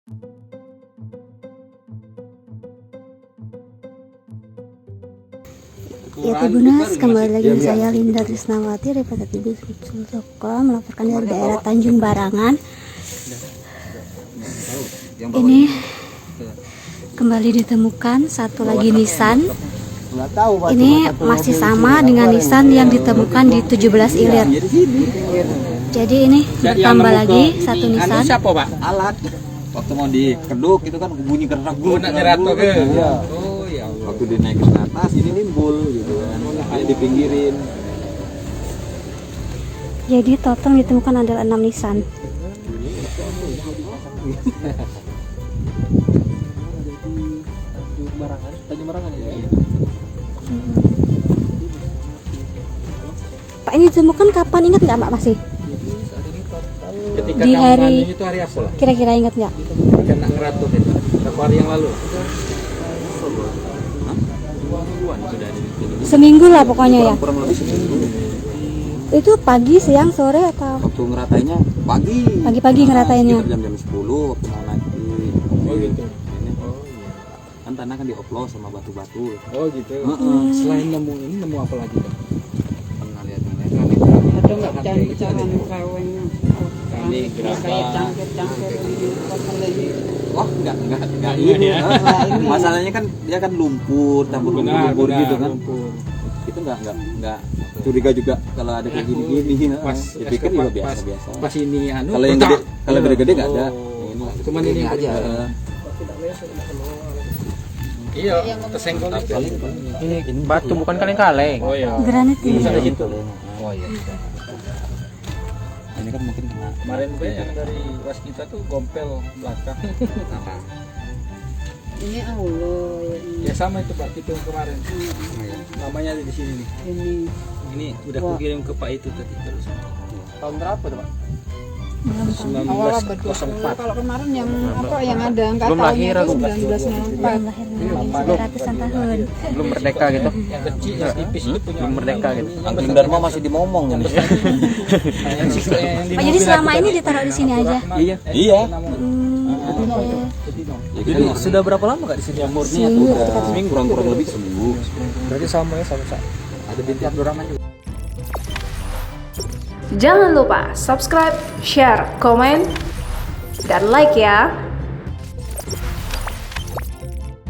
Ya Tribunas, kembali lagi dengan saya Linda Trisnawati, reporter TV Sulsoko, melaporkan dari daerah Tanjung Barangan. Ini kembali ditemukan satu lagi Nissan. Ini masih sama dengan Nissan yang ditemukan di 17 Ilir. Jadi ini bertambah lagi satu Nissan. Siapa Pak? Alat. Waktu mau dikeduk itu kan bunyi kerak gue nak jatuh ke. Oh ya Allah. Waktu dinaikin ke atas ini nimbul gitu kan. Makanya dipinggirin. Jadi total ditemukan adalah 6 Nissan. Tanjung Barangan ya. Pak, ini ditemukan kapan, ingat nggak Pak masih? Ketika Di hari itu hari apa lah? kira-kira ingat nggak? Kena ngeratuk itu. Berapa hari yang lalu? Mingguan sudah di. Seminggu lah pokoknya ya. Kurang lebih seminggu. Itu pagi, siang, sore atau? Waktu ngeratainya pagi. Pagi-pagi ngeratainnya. Sekitar jam 10 waktu mau naik di. Oh gitu. Ini. Kan tanah kan dioplos sama batu-batu. Oh gitu. Selain nemu ini nemu apa lagi kan? Pernah lihat Ada nggak cangkir-cangkir kawenya? Kami Kayak cangkir-cangkir ini. Wah, enggak ini. Masalahnya kan dia kan lumpur, campur lumpur gitu kan. Itu enggak curiga juga kalau ada kayak gini-gini. Pas dipikir juga biasa-biasa. Pas ini kalau yang gede, kalau gede-gede enggak ada. Cuman ini aja. Iya, tersenggol Ini batu bukan kaleng-kaleng. Oh iya. Granit ini. Bisa di situ. Oh iya. Ini kan mungkin kena. Kemarin gue yang dari was kita tuh gompel belakang. Ini Allah Ya sama itu Pak, tipe kemarin. Namanya ada di sini nih. Ini udah aku kirim ke Pak itu tadi terus. Tahun berapa tuh Pak? 1904. Kalau kemarin yang apa yang ada angka Belum lahir tahunnya aku. itu 1904. Belum ratusan tahun. Belum merdeka gitu. Yang kecil, yang tipis itu punya. Belum merdeka gitu. Angklung Dharma masih dimomong ini. Pak, jadi selama ini ditaruh di sini aja. Iya. Iya. Jadi sudah berapa lama Kak di sini? Jamurnya tuh udah seminggu, kurang lebih seminggu. Berarti sama ya sama. Ada binti Abdurrahman juga. Jangan lupa subscribe, share, komen, dan like ya.